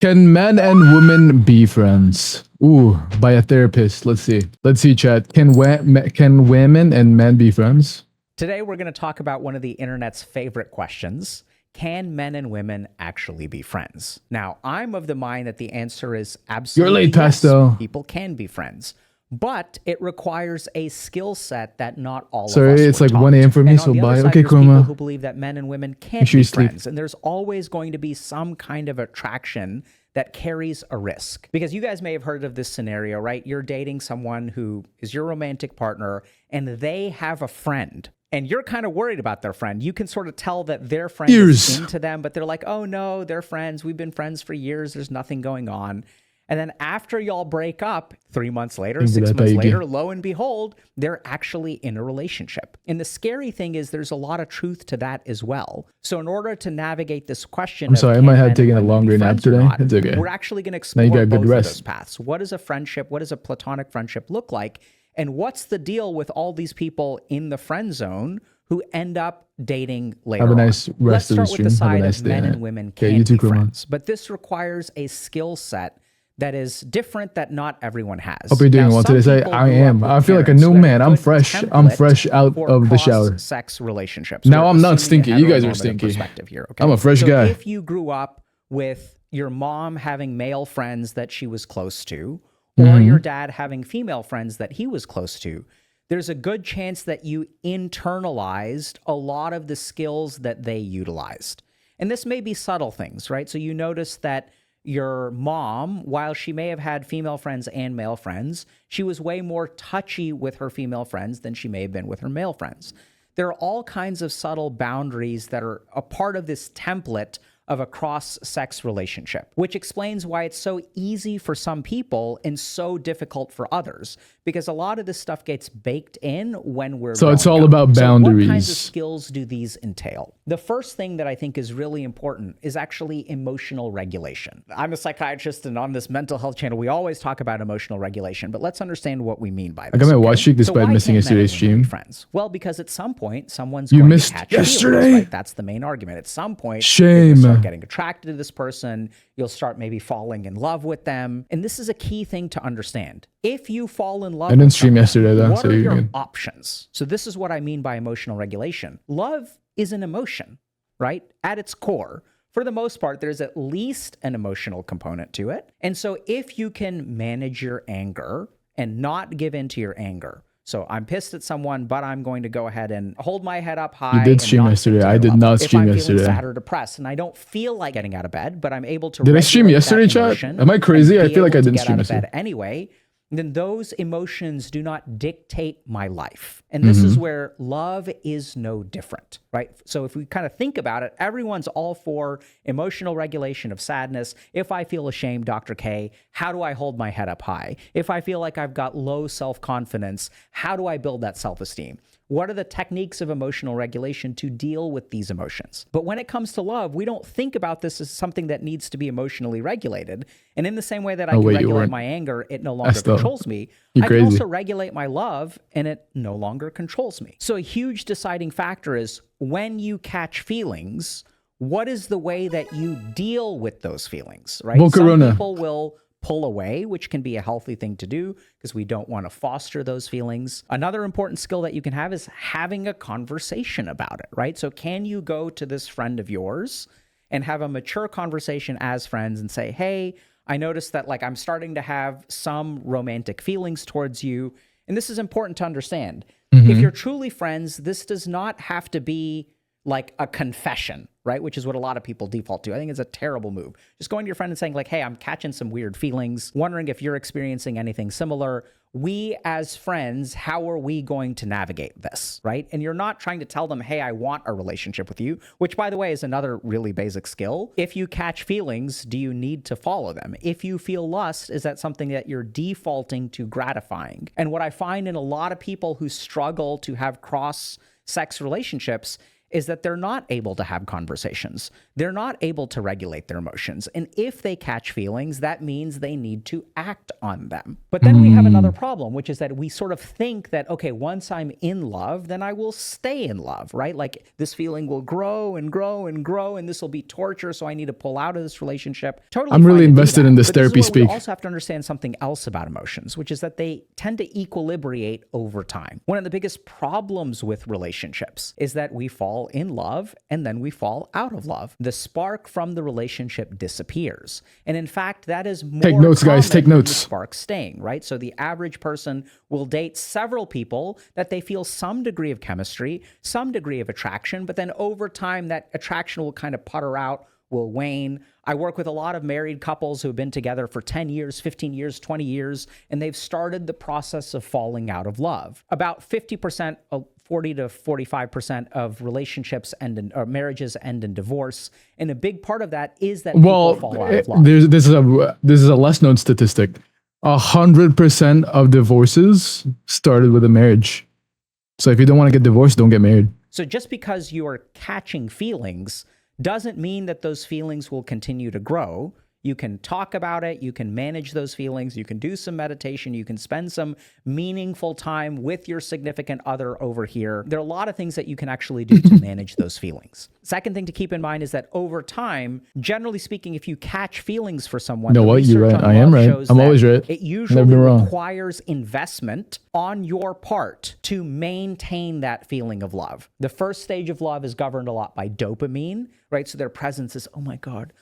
Can men and women be friends? Ooh, by a therapist. Let's see. Let's see, chat. Can women and men be friends? Today, we're going to talk about one of the internet's favorite questions. Can men and women actually be friends? Now, I'm of the mind that the answer is absolutely You're late, yes. Pastel. People can be friends. But it requires a skill set that not all Sorry, of us it's were like taught. 1 a.m. for me, And so on the bye. other side, Okay, there's people Chroma. who believe that men and women can't Make sure be you sleep. friends. And there's always going to be some kind of attraction that carries a risk. Because you guys may have heard of this scenario, right? You're dating someone who is your romantic partner, and they have a friend. And you're kind of worried about their friend. You can sort of tell that their friend is into them, but they're like, oh no, they're friends. We've been friends for years. There's nothing going on. And then after y'all break up, 3 months later, 6 months later, lo and behold, they're actually in a relationship. And the scary thing is there's a lot of truth to that as well. So in order to navigate this question, I'm sorry, I might have taken a longer nap today. It's okay. We're actually going to explore both of those paths. What is a friendship? What does a platonic friendship look like? And what's the deal with all these people in the friend zone who end up dating later on? Have a nice rest of the stream. Let's start with the side nice of men day. and women can be friends. But this requires a skill set that is different that not everyone has. Hope you're doing well today. I am. I feel like a new man. I'm fresh. I'm fresh out of the shower. Sex relationships. Now I'm not stinky. You guys are stinky. Here, okay? I'm a fresh guy. If you grew up with your mom having male friends that she was close to, or your dad having female friends that he was close to, there's a good chance that you internalized a lot of the skills that they utilized. And this may be subtle things, right? So you notice that your mom, while she may have had female friends and male friends, she was way more touchy with her female friends than she may have been with her male friends. There are all kinds of subtle boundaries that are a part of this template of a cross-sex relationship, which explains why it's so easy for some people and so difficult for others, because a lot of this stuff gets baked in when we're So it's all about boundaries. So what kinds of skills do these entail? The first thing that I think is really important is actually emotional regulation. I'm a psychiatrist, and on this mental health channel, we always talk about emotional regulation, but let's understand what we mean by this. I got my watch streak despite missing yesterday's stream. Friends? Well, because at some point, someone's going to catch yesterday. Feelings, right? That's the main argument. At some point, shame. Start getting attracted to this person, you'll start maybe falling in love with them. And this is a key thing to understand. If you fall in love with someone, yesterday, though, what are your options? So this is what I mean by emotional regulation. Love is an emotion, right? At its core. For the most part, there's at least an emotional component to it. And so if you can manage your anger and not give in to your anger, so I'm pissed at someone, but I'm going to go ahead and hold my head up high. You did stream yesterday. I did not stream yesterday. If I'm feeling sad or depressed and I don't feel like getting out of bed, but I'm able to. Did I stream yesterday, chat? Am I crazy? I feel like I didn't stream yesterday. Anyway, then those emotions do not dictate my life. And this is where love is no different, right? So if we kind of think about it, everyone's all for emotional regulation of sadness. If I feel ashamed, Dr. K, how do I hold my head up high? If I feel like I've got low self-confidence, how do I build that self-esteem? What are the techniques of emotional regulation to deal with these emotions? But when it comes to love, we don't think about this as something that needs to be emotionally regulated. And in the same way that I can regulate my anger, it no longer controls me. I can also regulate my love, and it no longer controls me. So a huge deciding factor is when you catch feelings, what is the way that you deal with those feelings, right? Some people will pull away, which can be a healthy thing to do because we don't want to foster those feelings. Another important skill that you can have is having a conversation about it, right? So can you go to this friend of yours and have a mature conversation as friends and say, hey, I noticed that like I'm starting to have some romantic feelings towards you. And this is important to understand. If you're truly friends, this does not have to be like a confession, right? Which is what a lot of people default to. I think it's a terrible move. Just going to your friend and saying like, hey, I'm catching some weird feelings, wondering if you're experiencing anything similar. We as friends, how are we going to navigate this, right? And you're not trying to tell them, hey, I want a relationship with you, which by the way is another really basic skill. If you catch feelings, do you need to follow them? If you feel lust, is that something that you're defaulting to gratifying? And what I find in a lot of people who struggle to have cross-sex relationships is that they're not able to have conversations. They're not able to regulate their emotions. And if they catch feelings, that means they need to act on them. But then we have another problem, which is that we sort of think that, okay, once I'm in love, then I will stay in love, right? Like this feeling will grow and grow and grow, and this will be torture, so I need to pull out of this relationship. Totally. I'm really fine to do invested that. in this But therapy this is where speak. we also have to understand something else about emotions, which is that they tend to equilibrate over time. One of the biggest problems with relationships is that we fall in love and then we fall out of love. The spark from the relationship disappears. And in fact, that is more Take notes, guys. common Take than notes. the spark staying, right? So the average person will date several people that they feel some degree of chemistry, some degree of attraction, but then over time that attraction will kind of putter out, will wane. I work with a lot of married couples who have been together for 10 years, 15 years, 20 years, and they've started the process of falling out of love. About 50%, 40 to 45% of relationships end in, or marriages end in divorce. And a big part of that is that people fall out of love. This is a less known statistic. 100% of divorces started with a marriage. So if you don't want to get divorced, don't get married. So just because you are catching feelings doesn't mean that those feelings will continue to grow. You can talk about it. You can manage those feelings. You can do some meditation. You can spend some meaningful time with your significant other over here. There are a lot of things that you can actually do to manage those feelings. Second thing to keep in mind is that over time, generally speaking, if you catch feelings for someone, You know what? You're right. I am right. I'm always right. It usually requires investment on your part to maintain that feeling of love. The first stage of love is governed a lot by dopamine, right? So their presence is, oh my God,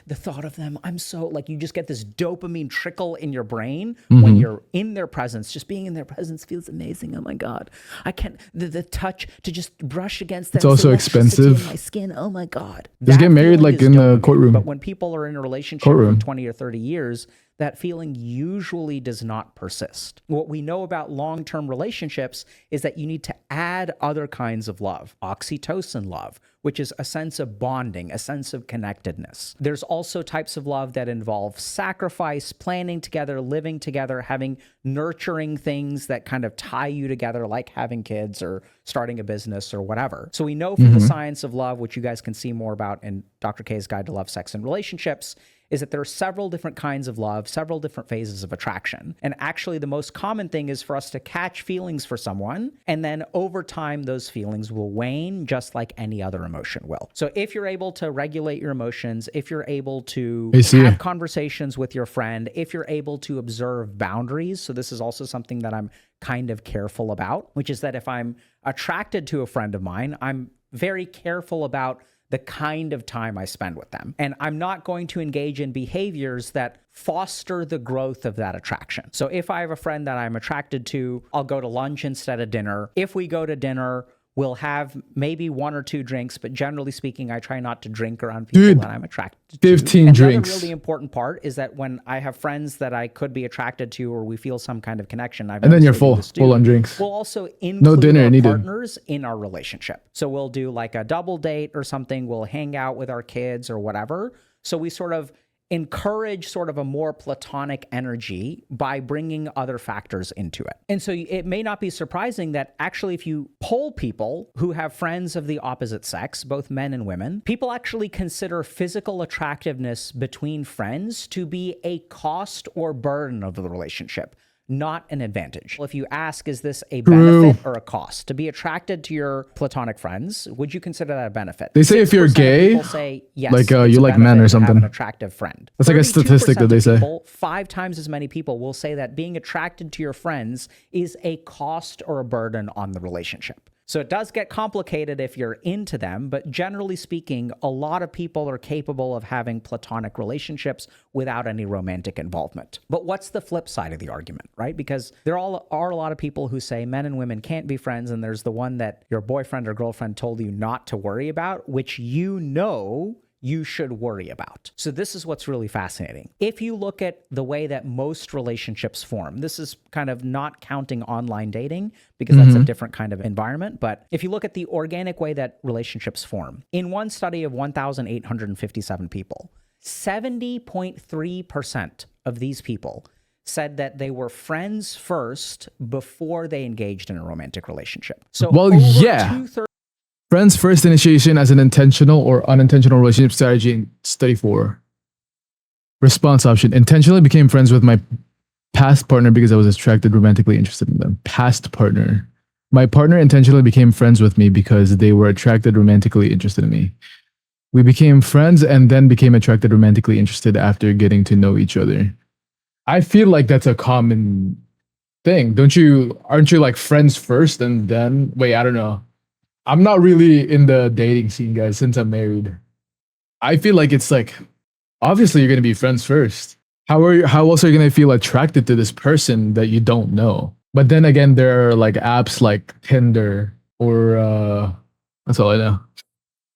the thought of them, I'm so, like, you just get this dopamine trickle in your brain when you're in their presence. Just being in their presence feels amazing. Oh my God. I can't, the touch to just brush against them. It's also expensive. In my skin. Oh my God. Just get married like in the courtroom. But when people are in a relationship for 20 or 30 years, that feeling usually does not persist. What we know about long-term relationships is that you need to add other kinds of love. Oxytocin love, which is a sense of bonding, a sense of connectedness. There's also types of love that involve sacrifice, planning together, living together, having nurturing things that kind of tie you together, like having kids or starting a business or whatever. So we know from the science of love, which you guys can see more about in Dr. K's Guide to Love, Sex, and Relationships, is that there are several different kinds of love, several different phases of attraction. And actually, the most common thing is for us to catch feelings for someone, and then over time, those feelings will wane just like any other emotion will. So if you're able to regulate your emotions, if you're able to have conversations with your friend, if you're able to observe boundaries, so this is also something that I'm kind of careful about, which is that if I'm attracted to a friend of mine, I'm very careful about the kind of time I spend with them. And I'm not going to engage in behaviors that foster the growth of that attraction. So if I have a friend that I'm attracted to, I'll go to lunch instead of dinner. If we go to dinner, we'll have maybe 1 or 2 drinks, but generally speaking, I try not to drink around people that I'm attracted to. 15 drinks. Another really important part is that when I have friends that I could be attracted to or we feel some kind of connection, and then you're full on drinks. We'll also include dinner our needed. partners in our relationship. So we'll do like a double date or something. We'll hang out with our kids or whatever. So we sort of encourage sort of a more platonic energy by bringing other factors into it. And so it may not be surprising that actually if you poll people who have friends of the opposite sex, both men and women, people actually consider physical attractiveness between friends to be a cost or burden of the relationship, not an advantage. If you ask, is this a benefit or a cost? To be attracted to your platonic friends, would you consider that a benefit? They say if you're gay, people say yes, like you like men or to have something. an attractive friend. That's like a statistic that they say. 5 times as many people will say that being attracted to your friends is a cost or a burden on the relationship. So it does get complicated if you're into them, but generally speaking, a lot of people are capable of having platonic relationships without any romantic involvement. But what's the flip side of the argument, right? Because there are a lot of people who say men and women can't be friends, and there's the one that your boyfriend or girlfriend told you not to worry about, which you know you should worry about. So this is what's really fascinating. If you look at the way that most relationships form, this is kind of not counting online dating because that's a different kind of environment. But if you look at the organic way that relationships form, in one study of 1,857 people, 70.3% of these people said that they were friends first before they engaged in a romantic relationship. So well, yeah. Friends first initiation as an intentional or unintentional relationship strategy in study 4. Response option. Intentionally became friends with my past partner because I was attracted romantically interested in them. Past partner. My partner intentionally became friends with me because they were attracted romantically interested in me. We became friends and then became attracted romantically interested after getting to know each other. I feel like that's a common thing. Aren't you like friends first and then wait, I don't know. I'm not really in the dating scene, guys, since I'm married. I feel like it's like obviously you're gonna be friends first. How else are you gonna feel attracted to this person that you don't know? But then again, there are like apps like Tinder or that's all I know.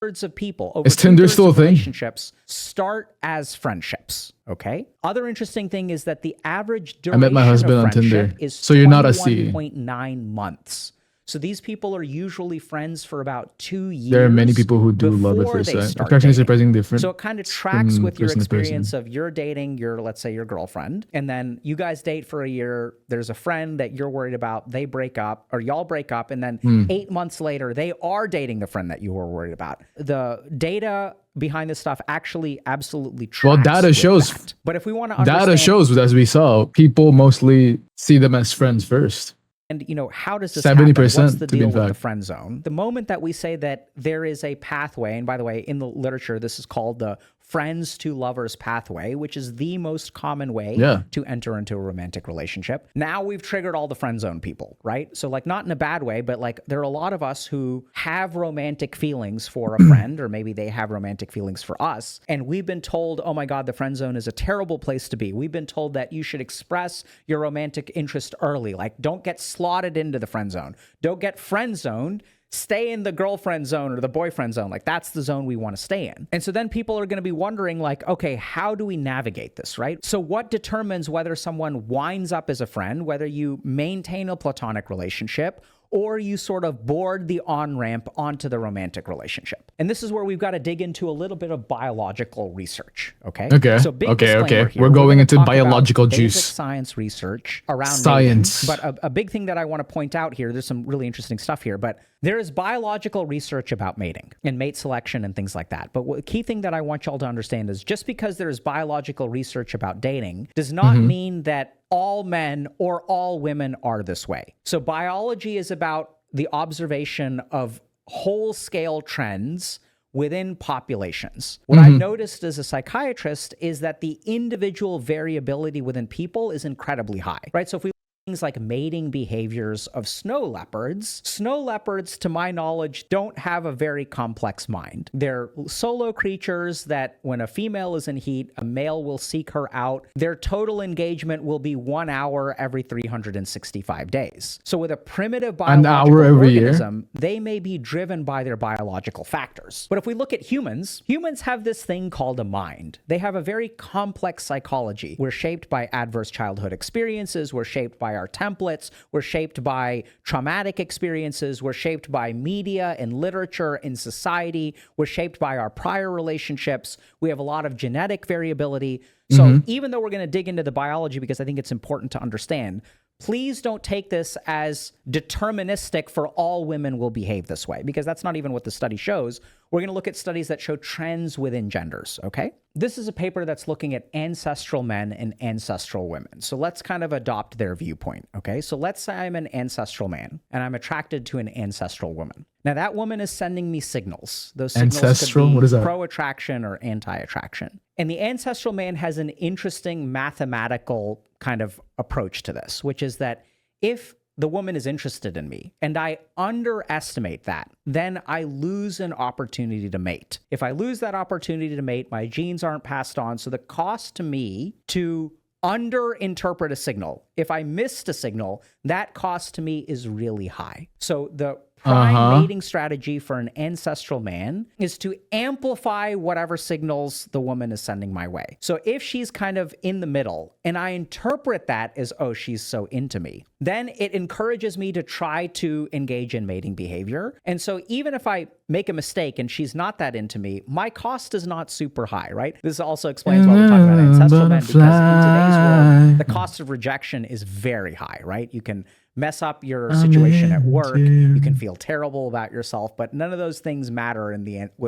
Thirds of people, over Is Tinder still a of thing? relationships start as friendships. Okay. Other interesting thing is that the average I duration met my husband of on friendship Tinder. is So you're not a C. 21.9 months. So these people are usually friends for about 2 years. There are many people who do love at before first they sight. start Attraction is dating. surprisingly different. So it kind of tracks from with your person to person. experience of you're dating let's say your girlfriend, and then you guys date for a year. There's a friend that you're worried about. They break up, or y'all break up, and then 8 months later, they are dating the friend that you were worried about. The data behind this stuff actually absolutely tracks. Well, data shows. That. But if we want to understand, data shows, as we saw, people mostly see them as friends first. and how does this 70%, happen? What's the to be deal with the fact. friend zone? The moment that we say that there is a pathway, and by the way, in the literature, this is called the friends to lovers pathway, which is the most common way to enter into a romantic relationship. Now we've triggered all the friend zone people, right? So like not in a bad way, but like there are a lot of us who have romantic feelings for a friend, or maybe they have romantic feelings for us. And we've been told, oh my God, the friend zone is a terrible place to be. We've been told that you should express your romantic interest early. Like don't get slotted into the friend zone. Don't get friend zoned. Stay in the girlfriend zone or the boyfriend zone. Like that's the zone we want to stay in. And so then people are going to be wondering like, okay, how do we navigate this, right? So what determines whether someone winds up as a friend, whether you maintain a platonic relationship, or you sort of board the on-ramp onto the romantic relationship? And this is where we've got to dig into a little bit of biological research, okay? Okay. So big disclaimer here. We're going gonna into talk about biological basic juice. science research around Science. mating. But a big thing that I want to point out here, there's some really interesting stuff here, but there is biological research about mating and mate selection and things like that. But the key thing that I want y'all to understand is just because there is biological research about dating does not mean that all men or all women are this way. So biology is about the observation of whole-scale trends within populations. What I've noticed as a psychiatrist is that the individual variability within people is incredibly high, right? So if we things like mating behaviors of snow leopards, to my knowledge, don't have a very complex mind. They're solo creatures that when a female is in heat, a male will seek her out. Their total engagement will be 1 hour every 365 days. So with a primitive biological organism, they may be driven by their biological factors. But if we look at humans have this thing called a mind. They have a very complex psychology. We're shaped by adverse childhood experiences. We're shaped by our templates. We're shaped by traumatic experiences. We're shaped by media and literature and society. We're shaped by our prior relationships. We have a lot of genetic variability. So even though we're going to dig into the biology because I think it's important to understand, please don't take this as deterministic for all women will behave this way, because that's not even what the study shows. We're going to look at studies that show trends within genders, okay? This is a paper that's looking at ancestral men and ancestral women. So let's kind of adopt their viewpoint, okay? So let's say I'm an ancestral man and I'm attracted to an ancestral woman. Now that woman is sending me signals. Those signals ancestral? could be What is that? pro-attraction or anti-attraction. And the ancestral man has an interesting mathematical kind of approach to this, which is that if the woman is interested in me and I underestimate that, then I lose an opportunity to mate. If I lose that opportunity to mate, my genes aren't passed on. So the cost to me to underinterpret a signal, if I missed a signal, that cost to me is really high. So the prime mating strategy for an ancestral man is to amplify whatever signals the woman is sending my way. So if she's kind of in the middle and I interpret that as, oh, she's so into me, then it encourages me to try to engage in mating behavior. And so even if I make a mistake and she's not that into me, my cost is not super high, right? This also explains why we're talking about ancestral men, because in today's world, the cost of rejection is very high, right? You can mess up your situation at work. You can feel terrible about yourself, but none of those things matter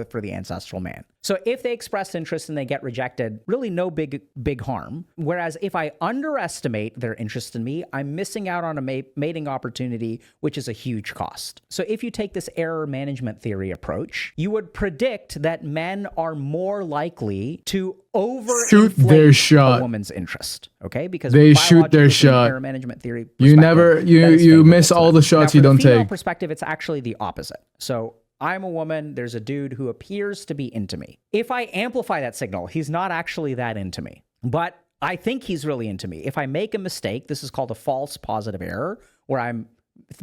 for the ancestral man. So if they express interest and they get rejected, really no big harm. Whereas if I underestimate their interest in me, I'm missing out on a mating opportunity, which is a huge cost. So if you take this error management theory approach, you would predict that men are more likely to shoot their shot. A woman's interest, okay? Because they shoot their shot. Error management theory. You miss all the shots you don't take. From a perspective, it's actually the opposite. So I'm a woman, there's a dude who appears to be into me. If I amplify that signal, he's not actually that into me, but I think he's really into me. If I make a mistake, this is called a false positive error, where I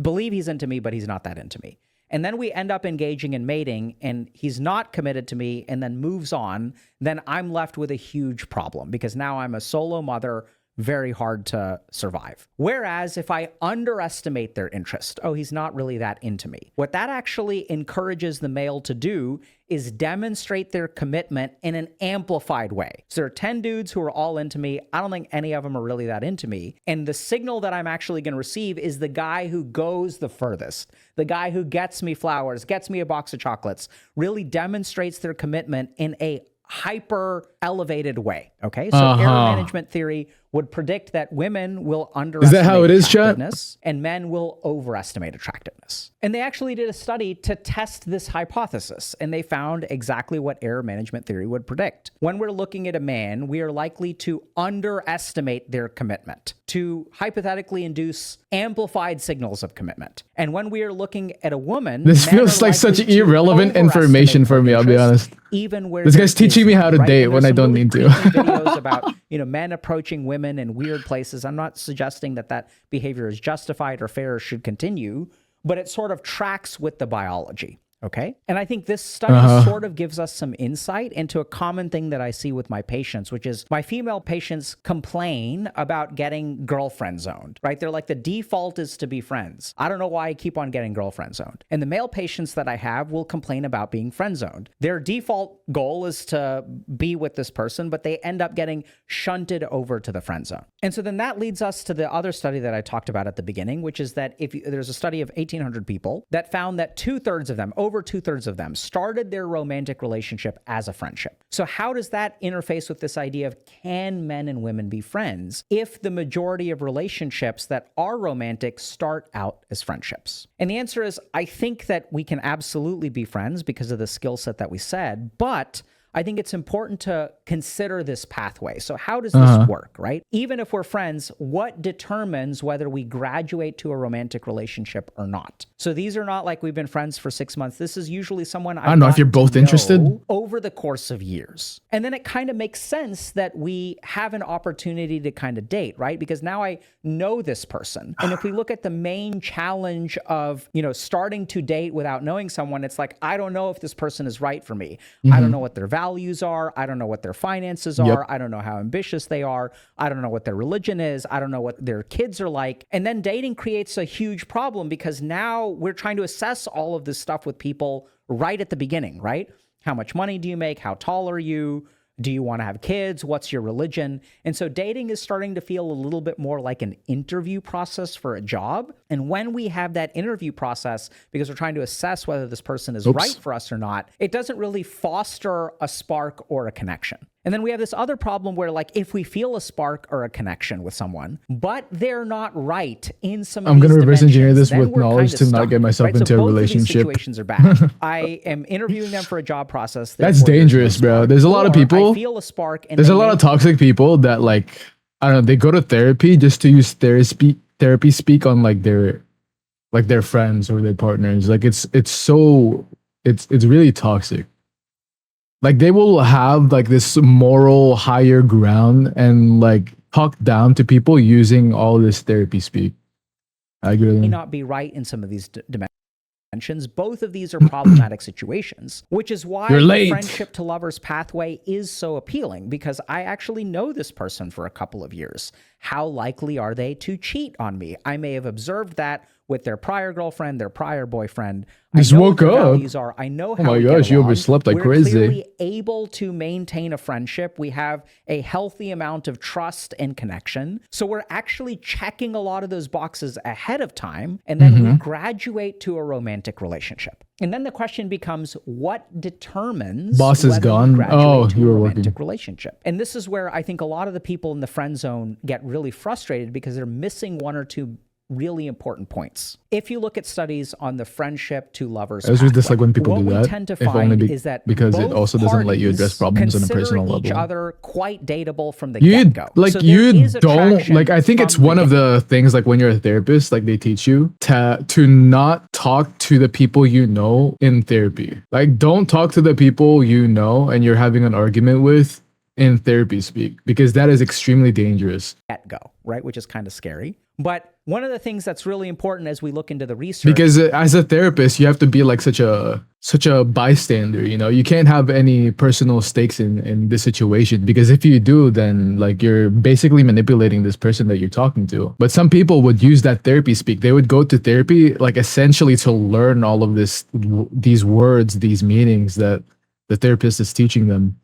believe he's into me, but he's not that into me. And then we end up engaging in mating and he's not committed to me and then moves on, then I'm left with a huge problem because now I'm a solo mother, very hard to survive. Whereas if I underestimate their interest, oh, he's not really that into me. What that actually encourages the male to do is demonstrate their commitment in an amplified way. So there are 10 dudes who are all into me. I don't think any of them are really that into me. And the signal that I'm actually going to receive is the guy who goes the furthest, the guy who gets me flowers, gets me a box of chocolates, really demonstrates their commitment in a hyper elevated way. Okay. So error management theory would predict that women will underestimate attractiveness and men will overestimate attractiveness. And they actually did a study to test this hypothesis, and they found exactly what error management theory would predict. When we're looking at a man, we are likely to underestimate their commitment, to hypothetically induce amplified signals of commitment. And when we are looking at a woman, this feels like such irrelevant information for me, I'll be honest. Even where this guy's teaching me how to date when I don't need to. Videos about, men approaching women in weird places. I'm not suggesting that behavior is justified or fair or should continue, but it sort of tracks with the biology. Okay. And I think this study sort of gives us some insight into a common thing that I see with my patients, which is my female patients complain about getting girlfriend zoned, right? They're like, the default is to be friends. I don't know why I keep on getting girlfriend zoned. And the male patients that I have will complain about being friend zoned. Their default goal is to be with this person, but they end up getting shunted over to the friend zone. And so then that leads us to the other study that I talked about at the beginning, which is that there's a study of 1,800 people that found that over 2/3 of them started their romantic relationship as a friendship. So how does that interface with this idea of can men and women be friends if the majority of relationships that are romantic start out as friendships? And the answer is, I think that we can absolutely be friends because of the skill set that we said, but I think it's important to consider this pathway. So how does this work, right? Even if we're friends, what determines whether we graduate to a romantic relationship or not? So these are not like we've been friends for 6 months. This is usually someone I don't know if you're both interested over the course of years. And then it kind of makes sense that we have an opportunity to kind of date, right? Because now I know this person. And if we look at the main challenge of, starting to date without knowing someone, it's like, I don't know if this person is right for me. I don't know what their values are. I don't know what their finances are. I don't know how ambitious they are. I don't know what their religion is. I don't know what their kids are like. And then dating creates a huge problem because now we're trying to assess all of this stuff with people right at the beginning, right? How much money do you make? How tall are you? Do you want to have kids? What's your religion? And so dating is starting to feel a little bit more like an interview process for a job. And when we have that interview process, because we're trying to assess whether this person is right for us or not, it doesn't really foster a spark or a connection. And then we have this other problem where, like, if we feel a spark or a connection with someone, but they're not right in some of these dimensions, I'm going to reverse engineer this with knowledge to not get myself into a relationship. Situations are bad. I am interviewing them for a job process. That's dangerous, bro. There's a lot of people. I feel a spark. And there's a lot of toxic people that, like, I don't know, they go to therapy just to use therapy speak on like their friends or their partners. Like it's really toxic. Like they will have like this moral higher ground and like talk down to people using all this therapy speak. I agree. May not be right in some of these dimensions. Both of these are problematic situations, which is why the friendship to lovers pathway is so appealing, because I actually know this person for a couple of years. How likely are they to cheat on me? I may have observed that with their prior girlfriend, their priir boyfriend. Just I know woke what their up. values are. I know how my we gosh, get you along. overslept like We're crazy. clearly able to maintain a friendship. We have a healthy amount of trust and connection. So we're actually checking a lot of those boxes ahead of time, and then we graduate to a romantic relationship. And then the question becomes, what determines Boss is whether gone. you graduate Oh, to you a were romantic working. relationship? And this is where I think a lot of the people in the friend zone get really frustrated because they're missing one or two really important points. If you look at studies on the friendship to lovers I just dislike when people what do we that. tend to if only find is that because it both also doesn't let you address parties problems on a consider personal each level. other quite dateable from the You get-go. like So there you is don't attraction like. I think it's from the one of the things like when you're a therapist, like they teach you to not talk to the people you know in therapy. Like don't talk to the people you know and you're having an argument with in therapy speak, because that is extremely dangerous. get-go, right? Which is kind of scary. But one of the things that's really important as we look into the research, Because as a therapist, you have to be like such a bystander. You know, you can't have any personal stakes in this situation, because if you do, then like you're basically manipulating this person that you're talking to. But some people would use that therapy speak. They would go to therapy like essentially to learn all of these words, these meanings that the therapist is teaching them,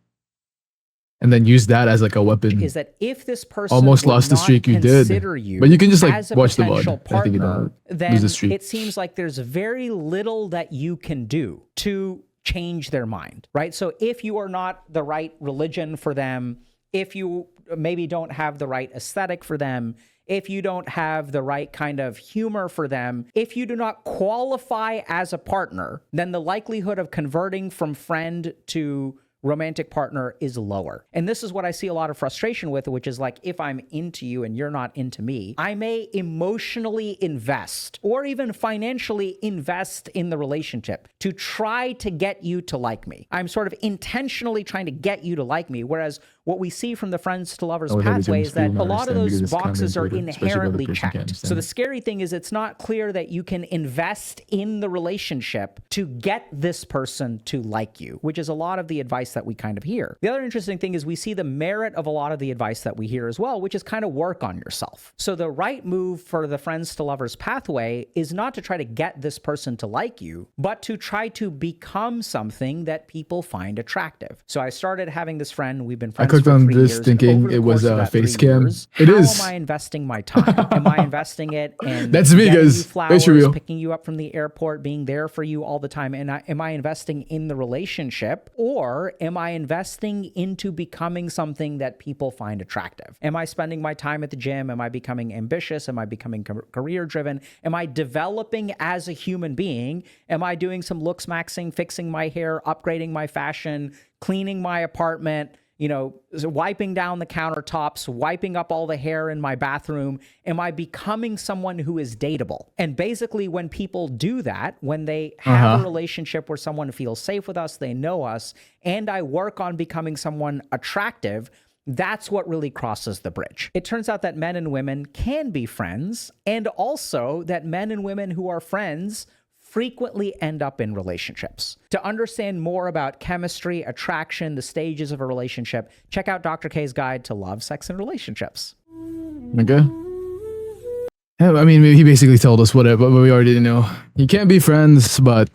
and then use that as like a weapon. is that if this person Almost would lost the not streak you did. consider you But you can just like as a watch the potential VOD. I think you partner, don't then lose the streak. it seems like there's very little that you can do to change their mind, right? So if you are not the right religion for them, if you maybe don't have the right aesthetic for them, if you don't have the right kind of humor for them, if you do not qualify as a partner, then the likelihood of converting from friend to romantic partner is lower. And this is what I see a lot of frustration with, which is like, if I'm into you and you're not into me, I may emotionally invest or even financially invest in the relationship to try to get you to like me. I'm sort of intentionally trying to get you to like me. Whereas what we see from the friends to lovers would have pathway James is that Steele a lot of understand those because it's boxes are counterintuitive, especially if the other inherently person can't checked. understand So the it. scary thing is it's not clear that you can invest in the relationship to get this person to like you, which is a lot of the advice that we kind of hear. The other interesting thing is we see the merit of a lot of the advice that we hear as well, which is kind of work on yourself. So the right move for the friends to lovers pathway is not to try to get this person to like you, but to try to become something that people find attractive. So I started having this friend, we've been friends clicked for on 3 this years. thinking and over the it was course of a that face 3 cam. years, It how is. am I investing my time? Am I investing it in That's me, getting guys. you That's flowers, real. picking you up from the airport, being there for you all the time? And am I investing in the relationship, or am I investing into becoming something that people find attractive? Am I spending my time at the gym? Am I becoming ambitious? Am I becoming career driven? Am I developing as a human being? Am I doing some looks maxing, fixing my hair, upgrading my fashion, cleaning my apartment, wiping down the countertops, wiping up all the hair in my bathroom? Am I becoming someone who is dateable? And basically, when people do that, when they have a relationship where someone feels safe with us, they know us, and I work on becoming someone attractive, that's what really crosses the bridge. It turns out that men and women can be friends, and also that men and women who are friends frequently end up in relationships. To understand more about chemistry, attraction, the stages of a relationship, check out Dr. K's Guide to Love, Sex, and Relationships. Okay. Yeah, I mean, he basically told us what we already know. You can't be friends, but,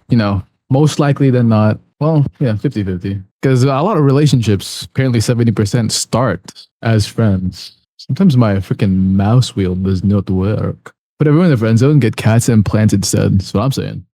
most likely than not, well, yeah, 50-50. Because a lot of relationships, apparently 70% start as friends. Sometimes my freaking mouse wheel does not work. But everyone in the friend zone get cats implanted instead. That's what I'm saying.